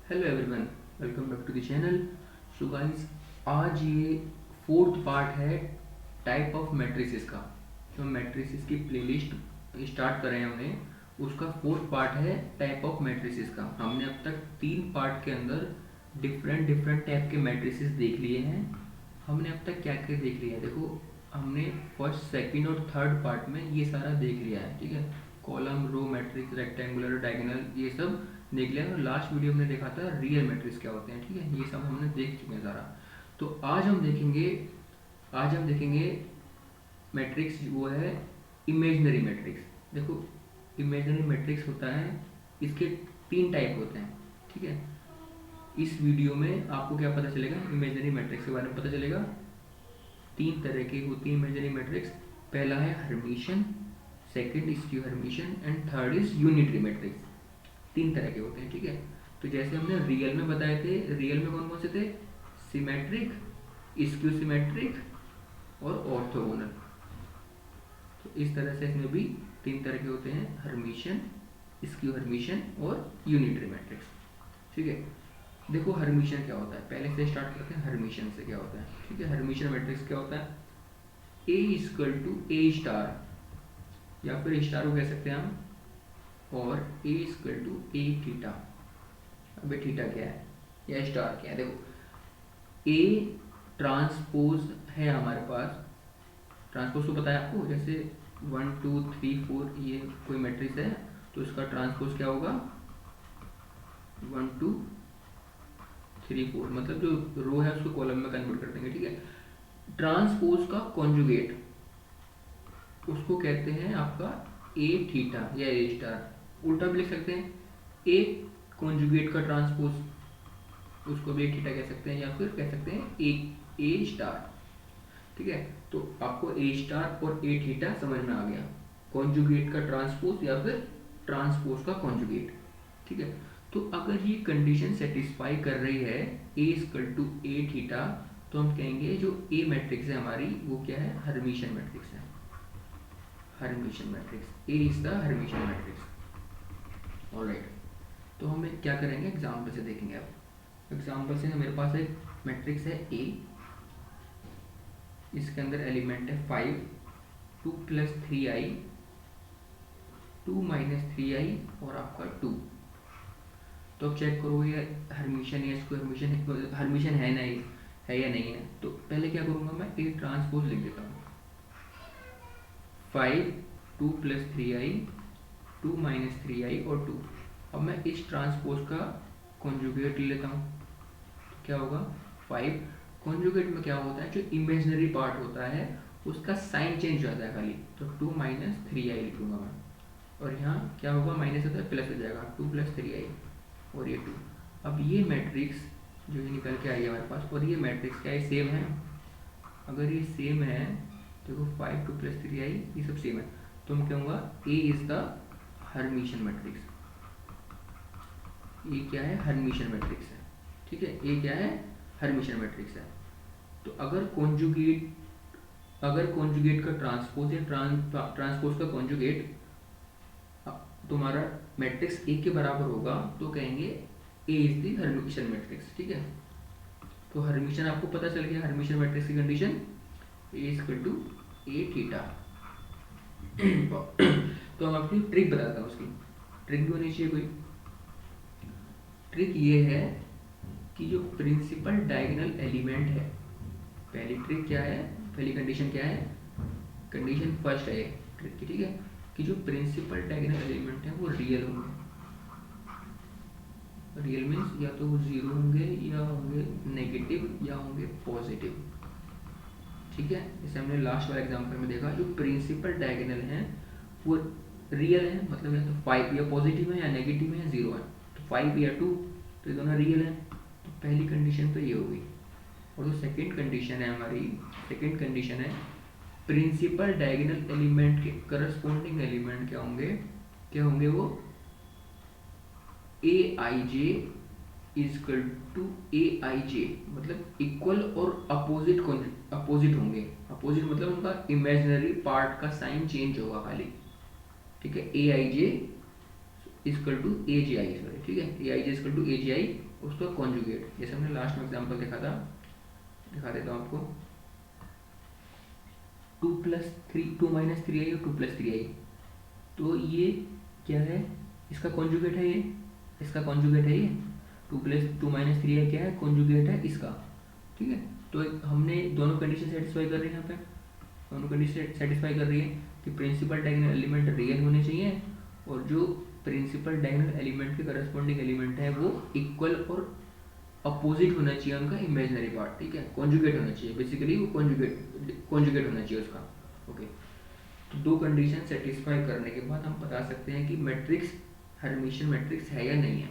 Hello everyone, welcome back to the channel. So guys, आज ये fourth part है type of matrices का। तो मैट्रिसेस की प्लेलिस्ट स्टार्ट करें हमने, उसका फोर्थ पार्ट है टाइप ऑफ मैट्रिसेस का। हमने अब तक 3 पार्ट के अंदर डिफरेंट डिफरेंट टाइप के मैट्रिसेस देख लिए हैं। हमने अब तक क्या क्या देख लिया है, देखो हमने फर्स्ट सेकंड और थर्ड पार्ट में ये सारा देख लिया है, ठीक है। Column, row matrix, rectangular, diagonal, ये सब देख लिया। और लास्ट वीडियो में देखा था रियल मैट्रिक्स क्या होते हैं, ठीक है। ये सब हमने देख चुके हैं सारा। तो आज हम देखेंगे मैट्रिक्स, वो है इमेजनरी मैट्रिक्स। देखो, इमेजनरी मैट्रिक्स होता है, इसके 3 टाइप होते हैं, ठीक है। इस वीडियो में आपको क्या पता चलेगा, इमेजनरी मैट्रिक्स के बारे में पता चलेगा। 3 तरह की होती है इमेजनरी मैट्रिक्स। पहला है Hermitian, second skew Hermitian and third is unitary matrix. 3 तरह के होते हैं, ठीक है। तो जैसे हमने रियल में बताए थे, रियल में कौन कौन से थे, सिमेट्रिक, स्क्यू सिमेट्रिक और ऑर्थोगोनल। तो इस तरह से इसमें भी 3 तरह के होते हैं, हर्मिशन, स्क्यू हर्मिशन और यूनिटरी मैट्रिक्स, ठीक है। देखो हर्मिशन क्या होता है, पहले से स्टार्ट करते हैं हर्मिशन से क्या होता है, ठीक है। हर्मिशन मैट्रिक्स क्या होता है, ए इक्वल टू ए स्टार, या फिर स्टार को कह सकते हैं हम, और ए इक्वल टू ए थीटा। अबे थीटा क्या है या स्टार क्या है, देखो ए ट्रांसपोज है हमारे पास। ट्रांसपोज तो पता है आपको, जैसे 1 2 3 4 ये कोई मैट्रिक्स है, तो इसका ट्रांसपोज क्या होगा, 1 2 3 4, मतलब जो रो है उसको कॉलम में कन्वर्ट कर देंगे, ठीक है। ट्रांसपोज का कॉन्जुगेट उसको कहते हैं आपका ए थीटा या ए स्टार। उल्टा भी लिख सकते हैं, ए कॉन्जुगेट का ट्रांसपोज उसको भी ए थीटा कह सकते हैं, या फिर कह सकते हैं ए स्टार, ठीक है। तो आपको ए स्टार और ए थीटा समझ में आ गया, कॉन्जुगेट का ट्रांसपोज या फिर ट्रांसपोज का कॉन्जुगेट, ठीक है। तो अगर ये कंडीशन सेटिस्फाई कर रही है ए इक्वल टू ए थीटा, तो हम कहेंगे जो ए मैट्रिक्स है हमारी वो क्या है, हर्मिशन मैट्रिक्स है। Hermitian matrix, A is the Hermitian matrix. Alright, तो हम क्या करेंगे, एग्जाम्पल से देखेंगे। अब एग्जाम्पल से मेरे पास एक मैट्रिक्स है ए, इसके अंदर एलिमेंट है 5, 2 + 3i, 2 - 3i और आपका 2। तो अब चेक करो ये हर्मिशन या इसको हर्मिशन है नहीं है या नहीं है। तो पहले क्या करूँगा, मैं ए ट्रांसपोज लिख देता हूँ, 5 2 + 3i, 2 - 3i और 2। अब मैं इस ट्रांसपोज का कॉन्जुगेट ले लेता हूँ, तो क्या होगा 5। कॉन्जुगेट में क्या होता है, जो इमेजनरी पार्ट होता है उसका साइन चेंज हो जाता है खाली, तो 2 - 3i लिखूंगा मैं। और यहाँ क्या होगा, माइनस होता है प्लस हो जाएगा, 2 + 3i और ये 2। अब ये मैट्रिक्स जो ये निकल के आई है हमारे पास, और ये मैट्रिक्स क्या है, सेम है। अगर ये सेम है, देखो 5 2 + 3i ये सब सेम है, तो मैं कहूँगा ए इज द हर्मिशन मैट्रिक्स। ये क्या है, हर्मिशन मैट्रिक्स है, ठीक है। ये क्या है, हर्मिशन मैट्रिक्स है। तो अगर कॉन्जुगेट का ट्रांसपोज या ट्रांसपोज का कॉन्जुगेट तुम्हारा मैट्रिक्स ए के बराबर होगा, तो कहेंगे A is the Hermitian matrix, ठीक है। तो हर्मिशन आपको पता चल गया, हर्मिशन मैट्रिक्स की condition A equal to A theta. तो हम अपनी ट्रिक बताता हूँ, उसकी ट्रिक भी होनी चाहिए कोई। ट्रिक ये है कि जो प्रिंसिपल डायगोनल एलिमेंट है, पहली ट्रिक क्या है, पहली कंडीशन क्या है, कंडीशन फर्स्ट है ट्रिक की, ठीक है, कि जो प्रिंसिपल डायगोनल एलिमेंट है वो रियल होंगे। रियल मीन्स या तो वो जीरो होंगे, या होंगे नेगेटिव, या होंगे पॉजिटिव, ठीक है। जैसे हमने लास्ट वाले एग्जांपल में देखा, जो प्रिंसिपल डायगोनल हैं वो रियल है, मतलब या तो 5 या पॉजिटिव है, या नेगेटिव है, या जीरो है। तो 5 या 2, तो ये दोनों रियल है। तो पहली कंडीशन तो ये होगी। और जो सेकंड कंडीशन है हमारी, सेकंड कंडीशन है प्रिंसिपल डायगोनल एलिमेंट के करस्पॉन्डिंग एलिमेंट क्या होंगे वो, ए I J equal to A I जे, मतलब इक्वल और अपोजिट होंगे। अपोजिट मतलब उनका इमेजिनरी पार्ट का साइन चेंज होगा खाली, ठीक है। A I J equal to A J I, sorry, ठीक है, A I J equal to A J आई उसका कॉन्जुगेट, जैसे हमने लास्ट में एग्जांपल देखा था, दिखा देता हूँ आपको, 2 - 3i और 2 + 3i, तो ये क्या है, इसका कॉन्जुगेट है, ये इसका कॉन्जुगेट है, ये 2 - 3i क्या है, कॉन्जुगेट है इसका। ठीक है, तो हमने दोनों कंडीशन सेटिस्फाई कर रही है, यहाँ पे दोनों कंडीशन सेटिस्फाई कर रही है कि प्रिंसिपल डायगोनल एलिमेंट रियल होने चाहिए और जो प्रिंसिपल डायगोनल एलिमेंट के करस्पॉन्डिंग एलिमेंट है वो इक्वल और अपोजिट होना चाहिए उनका इमेजिनरी पार्ट। ठीक है, कॉन्जुगेट होना चाहिए, बेसिकली वो कॉन्जुगेट होना चाहिए उसका। ओके, तो दो कंडीशन सेटिस्फाई करने के बाद हम बता सकते हैं कि मैट्रिक्स हर्मिशियन मैट्रिक्स है या नहीं है।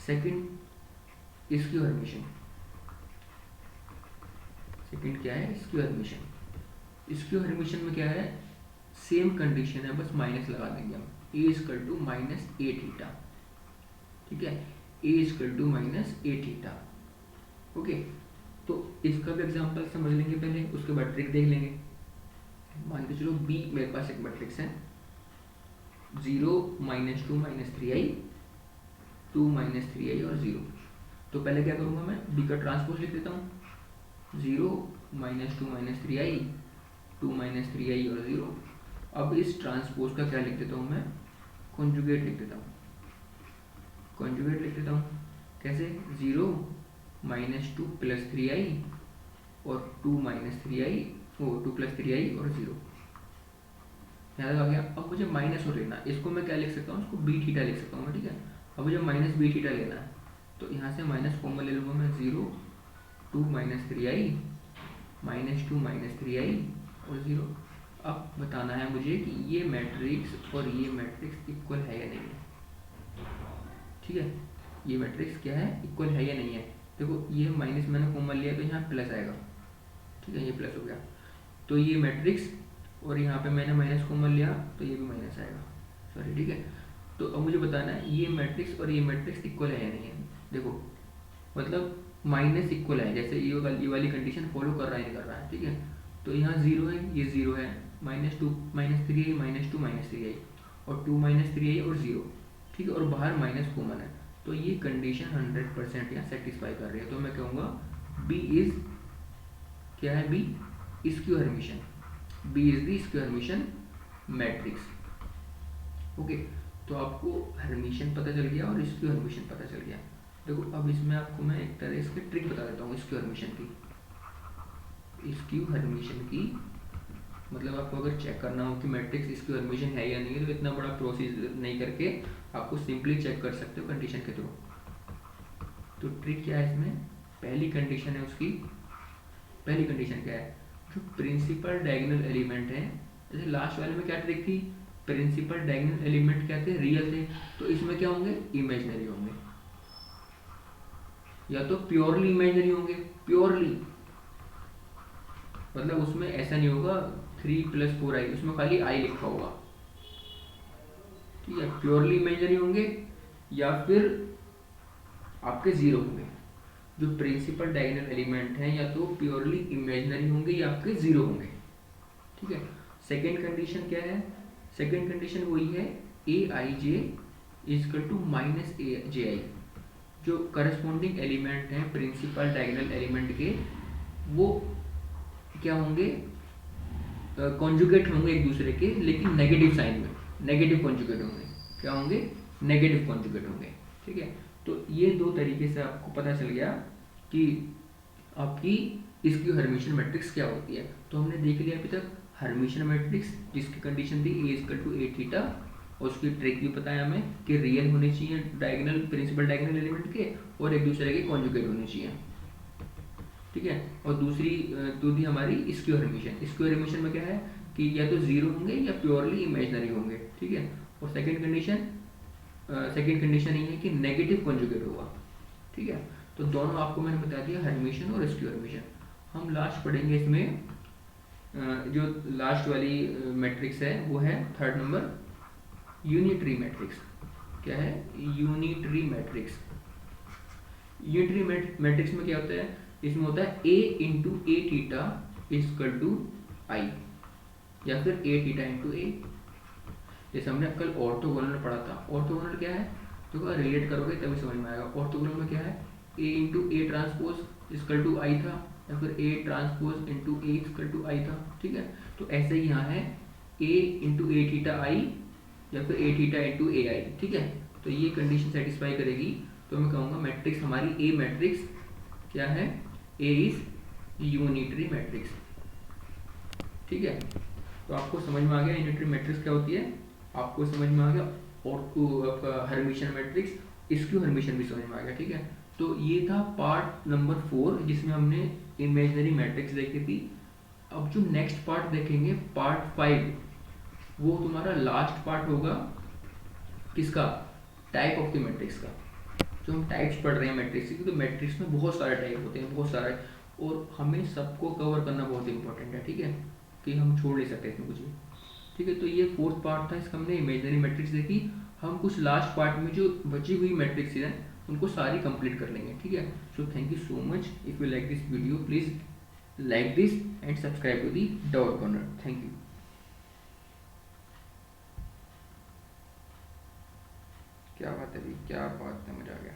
Second, skew Hermitian. सेकंड क्या है, स्क्यू हर्मिशियन। स्क्यू हर्मिशियन में क्या है, सेम कंडीशन है, बस माइनस लगा देंगे हम, a = -a θ। ठीक है, a = -a θ। ओके, तो इसका भी एग्जांपल समझ लेंगे पहले, उसके बाद ट्रिक देख लेंगे। मान के चलो b मेरे पास एक मैट्रिक्स है, 0 -2 -3i, 2 -3i और 0। तो पहले क्या करूँगा मैं, b का ट्रांसपोज लिख देता हूँ, 0 -2 -3i, 2 -3i और 0। अब इस ट्रांसपोज का क्या लिख देता हूँ मैं, कॉन्जुगेट लिख देता हूँ। कॉन्जुगेट लिख देता हूँ कैसे, 0 -2 + 3i और 2 + 3i और 0। याद आ गया। अब मुझे माइनस और लेना, इसको मैं क्या लिख सकता हूँ, इसको b θ लिख सकता हूँ मैं। ठीक है, अब मुझे -b θ लेना है, तो यहाँ से माइनस कॉमन ले लूँगा मैं, 0 2 -3i -2 -3i और 0। अब बताना है मुझे कि ये मैट्रिक्स और ये मैट्रिक्स इक्वल है या नहीं है। ठीक है, ये मैट्रिक्स क्या है, इक्वल है या नहीं है। देखो ये माइनस मैंने कॉमन लिया तो यहाँ प्लस आएगा। ठीक है, ये प्लस हो गया, तो ये मैट्रिक्स, और यहाँ पे मैंने माइनस कॉमन लिया तो ये भी माइनस आएगा, सॉरी। ठीक है, तो अब मुझे बताना है ये मैट्रिक्स और ये मैट्रिक्स इक्वल है या नहीं है। देखो मतलब माइनस इक्वल है, जैसे ये वाली कंडीशन फॉलो कर रहा है नहीं कर रहा है। ठीक है, तो यहाँ 0 है, ये 0 है, -2 -3i -2 -3i और 2 -3i और 0। ठीक है, और बाहर माइनस कॉमन है, तो ये कंडीशन 100% यहाँ सेटिस्फाई कर रही है। तो मैं कहूँगा B इज क्या है, B skew Hermitian, B is the skew Hermitian matrix. Okay, तो आपको हर्मिशियन पता चल गया और स्क्यू हर्मिशियन पता चल गया। देखो अब इसमें आपको मैं एक तरह इसकी ट्रिक बता देता हूँ स्क्यू हर्मिशियन की। स्क्यू हर्मिशियन की मतलब आपको अगर चेक करना हो कि मैट्रिक्स स्क्यू हर्मिशियन है या नहीं है, तो इतना बड़ा प्रोसीजर नहीं करके आपको सिंपली चेक कर सकते हो कंडीशन के थ्रू। तो ट्रिक क्या है इसमें, पहली कंडीशन है उसकी, पहली कंडीशन क्या है, जो प्रिंसिपल डायगोनल एलिमेंट है, जैसे लास्ट वाले में क्या ट्रिक थी, प्रिंसिपल डायगोनल एलिमेंट क्या थे, रियल थे, तो इसमें क्या होंगे, इमेजिनरी होंगे, या तो प्योरली इमेजिनरी होंगे, प्योरली मतलब उसमें ऐसा नहीं होगा 3 + 4i, उसमें खाली i लिखा होगा। ठीक है, प्योरली इमेजिनरी होंगे या फिर आपके 0 होंगे। जो प्रिंसिपल डायगोनल एलिमेंट हैं या तो प्योरली इमेजिनरी होंगे या आपके 0 होंगे। ठीक है, सेकेंड कंडीशन क्या है, सेकेंड कंडीशन वही है aij = -ji। जो करस्पॉन्डिंग एलिमेंट हैं प्रिंसिपल डायगोनल एलिमेंट के, वो क्या होंगे, कॉन्जुगेट होंगे एक दूसरे के, लेकिन नेगेटिव साइन में, नेगेटिव कॉन्जुगेट होंगे। क्या होंगे, नेगेटिव कॉन्जुगेट होंगे। ठीक है, तो ये दो तरीके से आपको पता चल गया कि आपकी स्क्यू हर्मिशियन मैट्रिक्स क्या होती है। तो हमने देख लिया अभी तक हर्मिशियन मैट्रिक्स जिसकी कंडीशन थी a = a θ, और उसकी ट्रिक भी पता है हमें कि रियल होने चाहिए डायगोनल, प्रिंसिपल डायगोनल एलिमेंट के, और एक दूसरे के कॉन्जुगेट होने चाहिए। ठीक है, और दूसरी थी हमारी स्क्यू हर्मिशियन। स्क्यू हर्मिशियन में क्या है कि या तो 0 होंगे या प्योरली इमेजिनरी होंगे। ठीक है, और सेकेंड कंडीशन ये है कि नेगेटिव कॉन्जुगेट होगा। ठीक है, तो दोनों आपको मैंने बता दिया, हर्मिशियन और स्क्यू हर्मिशियन। हम लास्ट पढ़ेंगे इसमें, जो लास्ट वाली मैट्रिक्स है वो है 3rd नंबर, यूनिटरी मैट्रिक्स। क्या है, यूनिटरी मैट्रिक्स। यूनिटरी मैट्रिक्स में क्या होता है, इसमें होता है a × a θ = i, या फिर a θ × a। जैसे हमने कल ऑर्थोगोनल पढ़ा था। ऑर्थोगोनल क्या है, तो रिलेट करोगे तभी समझ में आएगा। ऑर्थोगोनल में क्या है, A into A transpose is equal to I था, या फिर A transpose into A is equal to I था, ठीक है। तो ऐसे ही यहाँ है ए इंटू ए थीटा आई, या फिर ए थीटा इंटू ए आई, ठीक है। तो ये कंडीशन सेटिस्फाई करेगी तो मैं कहूँगा मैट्रिक्स हमारी ए मैट्रिक्स क्या है, ए इज यूनिटरी मैट्रिक्स, ठीक है। तो आपको समझ में आ गया यूनिटरी मैट्रिक्स क्या होती है, आपको समझ में आ गया। और आपका हर्मिशन मैट्रिक्स, इसकी हर्मिशन भी समझ में आ गया, ठीक है। तो ये था पार्ट नंबर 4 जिसमें हमने इमेजिनरी मैट्रिक्स देखी थी। अब जो नेक्स्ट पार्ट देखेंगे पार्ट 5, वो तुम्हारा लास्ट पार्ट होगा किसका, टाइप ऑफ द मैट्रिक्स का। जो हम टाइप्स पढ़ रहे हैं मैट्रिक्स की, तो मैट्रिक्स में बहुत सारे टाइप होते हैं, बहुत सारे, और हमें सबको कवर करना बहुत इंपॉर्टेंट है, ठीक है, कि हम छोड़ नहीं सकते इसमें कुछ भी, ठीक है। तो ये 4th पार्ट था, इसका हमने इमेजिनरी मैट्रिक्स देखी। हम कुछ लास्ट पार्ट में जो बची हुई मैट्रिक्स हैं उनको सारी कंप्लीट कर लेंगे, ठीक है। So thank you so much. If you like this video please like this and subscribe to the doubt corner. Thank you. क्या बात है भाई, क्या बात है, मजा आ गया।